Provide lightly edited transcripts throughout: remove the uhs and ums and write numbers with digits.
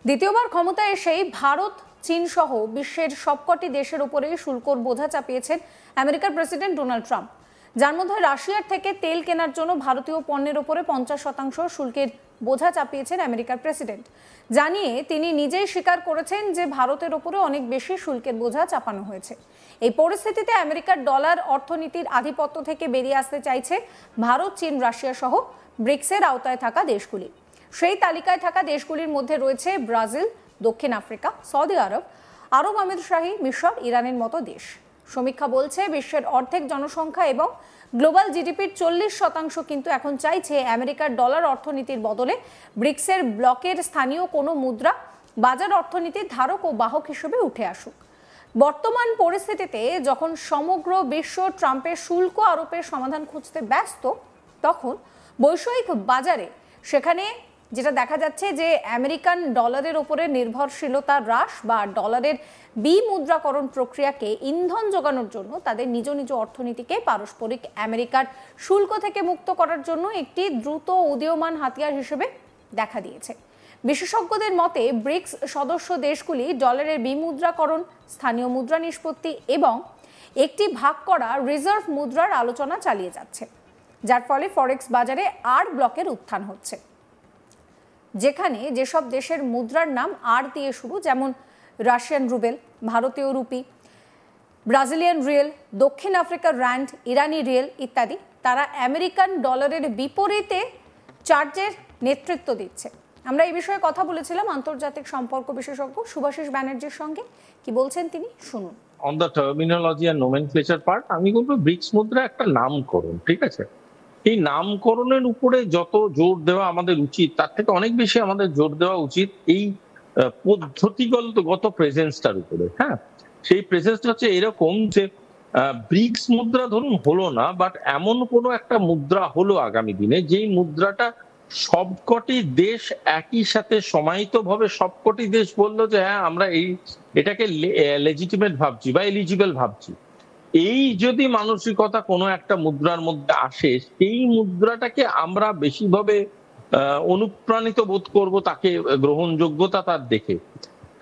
দ্বিতীয়বার ক্ষমতায় এসেই ভারত, চীন সহ বিশ্বের সবকটি দেশের উপরে শুল্কর বোঝা চাপিয়েছেন আমেরিকার প্রেসিডেন্ট ডোনাল্ড ট্রাম্প, যার মধ্যে রাশিয়ার থেকে তেল কেনার জন্য ভারতীয় পণ্যের উপরে 50% শুল্কের বোঝা চাপিয়েছেন আমেরিকার প্রেসিডেন্ট। জানিয়ে তিনি নিজেই স্বীকার করেছেন যে ভারতের উপরে অনেক বেশি শুল্কের বোঝা চাপানো হয়েছে। এই পরিস্থিতিতে আমেরিকার ডলার অর্থনীতির আধিপত্য থেকে বেরিয়ে আসতে চাইছে ভারত, চীন, রাশিয়া সহ ব্রিক্সের আওতায় থাকা দেশগুলি। সেই তালিকায় থাকা দেশগুলির মধ্যে রয়েছে ব্রাজিল, দক্ষিণ আফ্রিকা, সৌদি আরব, আরব আমিরশাহী, মিশর, ইরানের মতো দেশ। সমীক্ষা বলছে বিশ্বের অর্ধেক জনসংখ্যা এবং গ্লোবাল জিডিপির 40% কিন্তু এখন চাইছে আমেরিকার ডলার অর্থনীতির বদলে ব্রিক্সের ব্লকের স্থানীয় কোনো মুদ্রা বাজার অর্থনীতির ধারক ও বাহক হিসেবে উঠে আসুক। বর্তমান পরিস্থিতিতে যখন সমগ্র বিশ্ব ট্রাম্পের শুল্ক আরোপের সমাধান খুঁজতে ব্যস্ত, তখন বৈষয়িক বাজারে সেখানে যেটা দেখা যাচ্ছে যে আমেরিকান ডলারের উপরে নির্ভরশীলতা হ্রাস বা ডলারের বিমুদ্রাকরণ প্রক্রিয়াকে ইন্ধন যোগানোর জন্য তাদের নিজ নিজ অর্থনীতিকে পারস্পরিক আমেরিকার শুল্ক থেকে মুক্ত করার জন্য একটি দ্রুত উদীয়মান হাতিয়ার হিসেবে দেখা দিয়েছে। বিশেষজ্ঞদের মতে ব্রিক্স সদস্য দেশগুলি ডলারের বিমুদ্রাকরণ, স্থানীয় মুদ্রা নিষ্পত্তি এবং একটি ভাগ করা রিজার্ভ মুদ্রার আলোচনা চালিয়ে যাচ্ছে, যার ফলে ফরেক্স বাজারে আর ব্লকের উত্থান হচ্ছে, যেখানে যেসব দেশের মুদ্রার নাম আর দিয়ে শুরু, যেমন রাশিয়ান রুবেল, ভারতীয় রুপি, ব্রাজিলিয়ান রিয়েল, দক্ষিণ আফ্রিকার র্যান্ড, ইরানি রিয়েল ইত্যাদি, তারা আমেরিকান ডলারের বিপরীতে চার্জের নেতৃত্ব দিচ্ছে। আমরা এই বিষয়ে কথা বলেছিলাম আন্তর্জাতিক সম্পর্ক বিশেষজ্ঞ শুভাশিস ব্যানার্জির সঙ্গে। কি বলছেন তিনি, শুনুন। On the terminology and nomenclature part, আমি বলবো ব্রিক্স মুদ্রা একটা নামকরণ, ঠিক আছে? এই নামকরণের উপরে যত জোর দেওয়া আমাদের উচিত, তার থেকে অনেক বেশি আমাদের জোর দেওয়া উচিত এই পদ্ধতিগত প্রেজেন্সটার উপরে। হ্যাঁ, সেই প্রেজেন্সটা হচ্ছে এরকম যে ব্রিক্স মুদ্রা ধরুন হলো না, বাট এমন কোনো একটা মুদ্রা হলো আগামী দিনে, যেই মুদ্রাটা সবকটি দেশ একই সাথে সমাহিতভাবে সবকটি দেশ বললো যে হ্যাঁ আমরা এটাকে লেজিটিমেট ভাবছি বা এলিজিবল ভাবছি। এই যদি মানসিকতা কোনো একটা মুদ্রার মধ্যে আসে, সেই মুদ্রাটাকে আমরা বেশিভাবে অনুপ্রাণিত বোধ করব তাকে গ্রহণযোগ্যতা তার দেখে।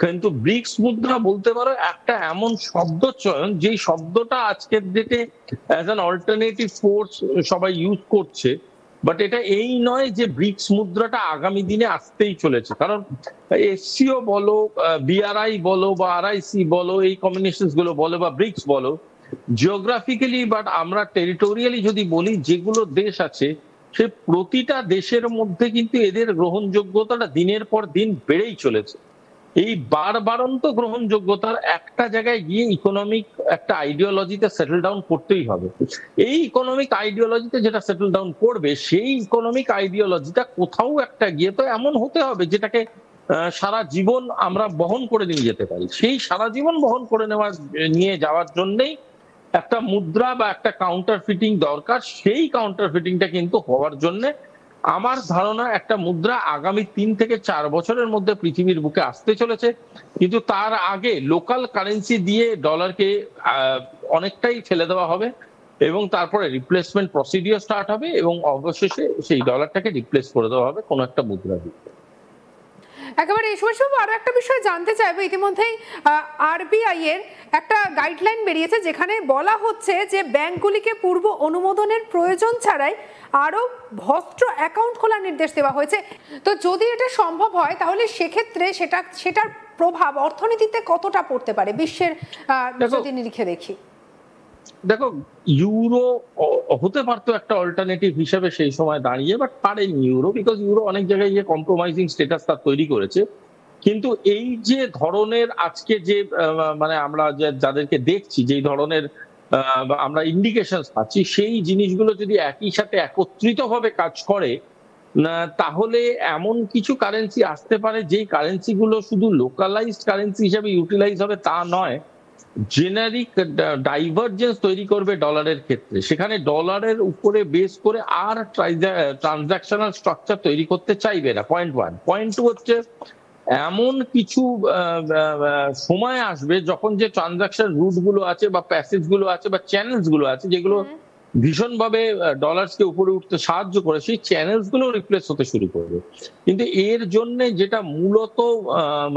কিন্তু ব্রিক্স মুদ্রা বলতে পারো একটা এমন শব্দ চয়ন, যেই শব্দটা আজকের ডেটে অ্যাজ অ্যান অল্টারনেটিভ ফোর্স সবাই ইউজ করছে, বাট এটা এই নয় যে ব্রিক্স মুদ্রাটা আগামী দিনে আসতেই চলেছে। কারণ এসসিও বলো, বিআরআই বলো বা আরআইসি বলো, এই কম্বিনেশন গুলো বলো বা ব্রিক্স বলো, জিওগ্রাফিক্যালি বাট আমরা টেরিটোরিয়ালি যদি বলি, যেগুলো দেশ আছে সে প্রতিটা দেশের মধ্যে কিন্তু এদের গ্রহণযোগ্যতাটা দিনের পর দিন বেড়েই চলেছে। এই বারবারন্ত গ্রহণযোগ্যতার একটা জায়গায় গিয়ে ইকোনমিক একটা আইডিওলজিতে সেটেল ডাউন করতেই হবে। এই ইকোনমিক আইডিওলজিতে যেটা সেটেল ডাউন করবে, সেই ইকোনমিক আইডিওলজিটা কোথাও একটা গিয়ে তো এমন হতে হবে যেটাকে সারা জীবন আমরা বহন করে নিয়ে যেতে পারি। সেই সারা জীবন বহন করে নিয়ে যাওয়ার জন্যই একটা মুদ্রা বা একটা কাউন্টার ফিটিং দরকার। সেই কাউন্টার ফিটিংটা কিন্তু হওয়ার জন্য আমার ধারণা একটা মুদ্রা আগামী 3 থেকে 4 বছরের মধ্যে পৃথিবীর বুকে আসতে চলেছে। কিন্তু তার আগে লোকাল কারেন্সি দিয়ে ডলারকে অনেকটাই ফেলে দেওয়া হবে এবং তারপরে রিপ্লেসমেন্ট প্রসিডিওর স্টার্ট হবে এবং অবশেষে সেই ডলারটাকে রিপ্লেস করে দেওয়া হবে কোনো একটা মুদ্রা দিয়ে। একেবারে এই সময় আরো একটা বিষয় জানতে চাইবো। ইতিমধ্যেই আরবিআই এর একটা গাইডলাইন বেরিয়েছে, যেখানে বলা হচ্ছে যে ব্যাংকগুলিকে পূর্ব অনুমোদনের প্রয়োজন ছাড়াই আরো ভস্ত্র অ্যাকাউন্ট খোলার নির্দেশ দেওয়া হয়েছে। তো যদি এটা সম্ভব হয়, তাহলে সেক্ষেত্রে সেটার প্রভাব অর্থনীতিতে কতটা পড়তে পারে বিশ্বের যদি নিরিখে দেখি? দেখো, ইউরো হতে পারতো একটা অল্টারনেটিভ হিসেবে সেই সময় দাঁড়িয়ে, বাট পারেনি ইউরো, বিকজ ইউরো অনেক জায়গায় গিয়ে কম্প্রোমাইজিং স্ট্যাটাস তার তৈরি করেছে। কিন্তু এই যে ধরনের আজকে যে মানে আমরা যাদেরকে দেখছি, যেই ধরনের আমরা ইন্ডিকেশন পাচ্ছি, সেই জিনিসগুলো যদি একই সাথে একত্রিতভাবে কাজ করে, তাহলে এমন কিছু কারেন্সি আসতে পারে যেই কারেন্সি গুলো শুধু লোকালাইজড কারেন্সি হিসেবে ইউটিলাইজ হবে তা নয়, জেনারিক ডাইভারজেন্স তৈরি করবে ডলারের ক্ষেত্রে। সেখানে ডলারের উপরে বেস করে আর ট্রানজাকশনাল স্ট্রাকচার তৈরি করতে চাইবে না। পয়েন্ট 1। পয়েন্ট 2 হচ্ছে এমন কিছু সময় আসবে যখন যে ট্রানজাকশন রুট গুলো আছে বা প্যাসেজ গুলো আছে বা চ্যানেলস গুলো আছে, যেগুলো ভীষণভাবে ডলার্সকে উপরে উঠতে সাহায্য করে, সেই চ্যানেলস গুলো রিপ্লেস হতে শুরু করবে। কিন্তু এর জন্য যেটা মূলত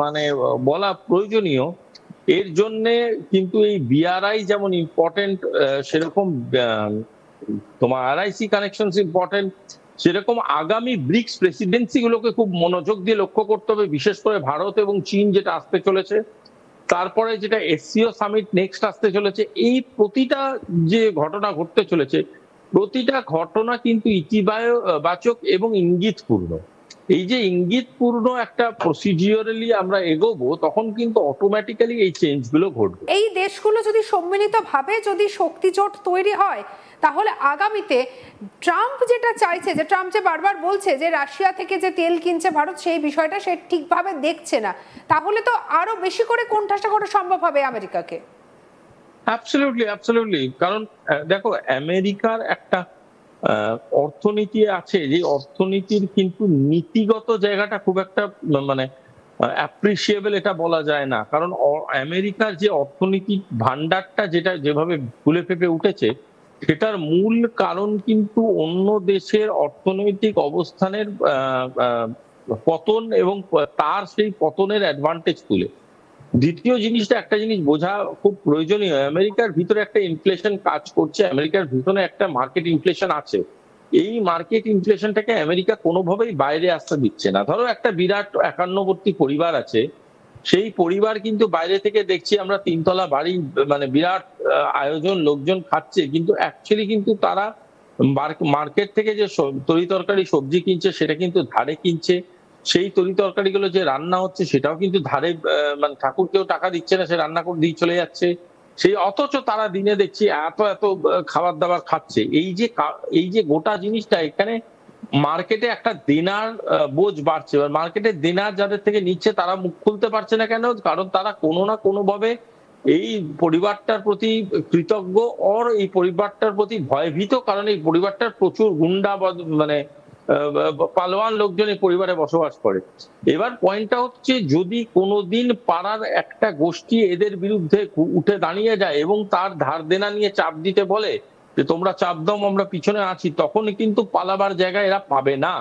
মানে বলা প্রয়োজনীয়, এর জন্য কিন্তু এই বিআরআই যেমন ইম্পর্টেন্ট, সেরকম তোমার আরআইসি কানেকশনস ইম্পর্টেন্ট, সেরকম আগামী ব্রিক্স প্রেসিডেন্সি গুলোকে খুব মনোযোগ দিয়ে লক্ষ্য করতে হবে, বিশেষ করে ভারত এবং চীন যেটা আসতে চলেছে, তারপরে যেটা এসসিও সামিট নেক্সট আসতে চলেছে। এই প্রতিটা যে ঘটনা ঘটতে চলেছে, প্রতিটা ঘটনা কিন্তু ইতিবাচক এবং ইঙ্গিতপূর্ণ। এই যে ইঙ্গিতপূর্ণ একটা প্রসিডিওরালি আমরা এগোবো, তখন কিন্তু অটোমেটিক্যালি এই চেঞ্জ গুলো ঘটবে। এই দেশগুলো যদি সম্মিলিতভাবে যদি শক্তি জোট তৈরি হয়, তাহলে আগামীতে ট্রাম্প যেটা চাইছে, যে ট্রাম্প যে বারবার বলছে যে রাশিয়া থেকে যে তেল কিনছে ভারত, সেই বিষয়টা সে ঠিকভাবে দেখছে না, তাহলে তো আরো বেশি করে কোণঠাসা করা সম্ভব হবে আমেরিকাকে। Absolutely, absolutely. কারণ দেখো, আমেরিকার একটা অর্থনীতি আছে, যে অর্থনীতির কিন্তু নীতিগত জায়গাটা খুব একটা মানে অ্যাপ্রিসিয়েবল এটা বলা যায় না। কারণ আমেরিকার যে অর্থনৈতিক ভান্ডারটা যেটা যেভাবে ফুলে ফেঁপে উঠেছে, সেটার মূল কারণ কিন্তু অন্য দেশের অর্থনৈতিক অবস্থানের পতন এবং তার সেই পতনের অ্যাডভান্টেজ তুলে। দ্বিতীয় জিনিসটা, একটা জিনিস বোঝা খুব প্রয়োজনীয়, আমেরিকার ভিতরে একটা ইনফ্লেশন কাজ করছে, আমেরিকার ভিতরে একটা মার্কেট ইনফ্লেশন আছে। এই মার্কেট ইনফ্লেশনটাকে আমেরিকা কোনোভাবেই বাইরে আসতে দিচ্ছে না। ধরো একটা বিরাট একান্নবর্তী পরিবার আছে, সেই পরিবার কিন্তু বাইরে থেকে দেখছি আমরা তিনতলা বাড়ি, মানে বিরাট আয়োজন, লোকজন খাচ্ছে, কিন্তু অ্যাকচুয়ালি কিন্তু তারা মার্কেট থেকে যে তরি তরকারি সবজি কিনছে, সেটা কিন্তু ধারে কিনছে। সেই তরি তরকারিগুলো যে রান্না হচ্ছে, সেটাও কিন্তু ধারে, মানে ঠাকুরকেও টাকা দিচ্ছে না, সে রান্না করে দিয়ে চলে যাচ্ছে। সেই অথচ তারা দিনে দেখছি এত এত খাবার দাবার খাচ্ছে। এই যে গোটা জিনিসটা, এখানে মার্কেটে একটা দেনার বোঝ বাড়ছে। এবার মার্কেটে দেনার যাদের থেকে নিচ্ছে, তারা মুখ খুলতে পারছে না। কেন? কারণ তারা কোনো না কোনো ভাবে এই পরিবারটার প্রতি কৃতজ্ঞ, আর এই পরিবারটার প্রতি ভয়ভীত, কারণ এই পরিবারটার প্রচুর গুন্ডা মানে পালোয়ান লোকজন এই পরিবারে বসবাস করে। এবার পয়েন্টটা হচ্ছে, যদি কোনোদিন পাড়ার একটা গোষ্ঠী এদের বিরুদ্ধে উঠে দাঁড়িয়ে যায় এবং তার ধার দেনা নিয়ে চাপ দিতে বলে যে তোমরা চাপ দাও, আমরা পিছনে আছি, তখন কিন্তু পালাবার জায়গা এরা পাবে না।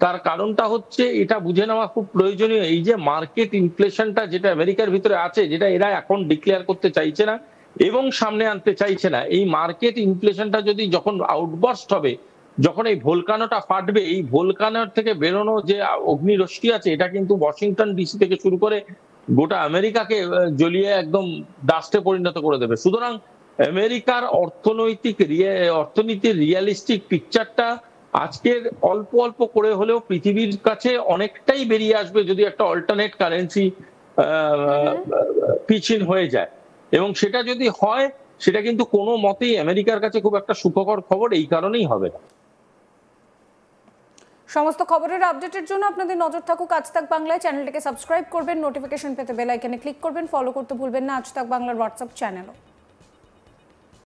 তার কারণটা হচ্ছে, এটা বুঝে নেওয়া খুব প্রয়োজনীয়, এই যে মার্কেট ইনফ্লেশনটা যেটা আমেরিকার ভিতরে আছে, যেটা এরা এখন ডিক্লেয়ার করতে চাইছে না এবং সামনে আনতে চাইছে না, এই মার্কেট ইনফ্লেশনটা যদি যখন আউটবার্স্ট হবে, যখন এই ভোলকানোটা ফাটবে, এই ভোলকানোর থেকে বেরোনো যে অগ্নিরশ্মি আছে, এটা কিন্তু ওয়াশিংটন ডিসি থেকে শুরু করে গোটা আমেরিকাকে জ্বলিয়ে একদম ডাস্টে পরিণত করে দেবে। সুতরাং আমেরিকার অর্থনীতির রিয়ালিস্টিক পিকচারটা আজকের অল্প অল্প করে হলেও পৃথিবীর কাছে অনেকটাই বেরিয়ে আসবে, যদি একটা অল্টারনেট কারেন্সি পিছিন হয়ে যায়। এবং সেটা যদি হয়, সেটা কিন্তু কোনো মতেই আমেরিকার কাছে খুব একটা সুখকর খবর এই কারণেই হবে না। সমস্ত খবরের আপডেটের জন্য আপনাদের নজর থাকুক আজ তাক বাংলায়। চ্যানেলটাকে সাবস্ক্রাইব করবেন, নোটিফিকেশন পেতে বেল আইকনে ক্লিক করবেন, ফলো করতে ভুলবেন না আজ তাক বাংলার হোয়াটসঅ্যাপ চ্যানেলও।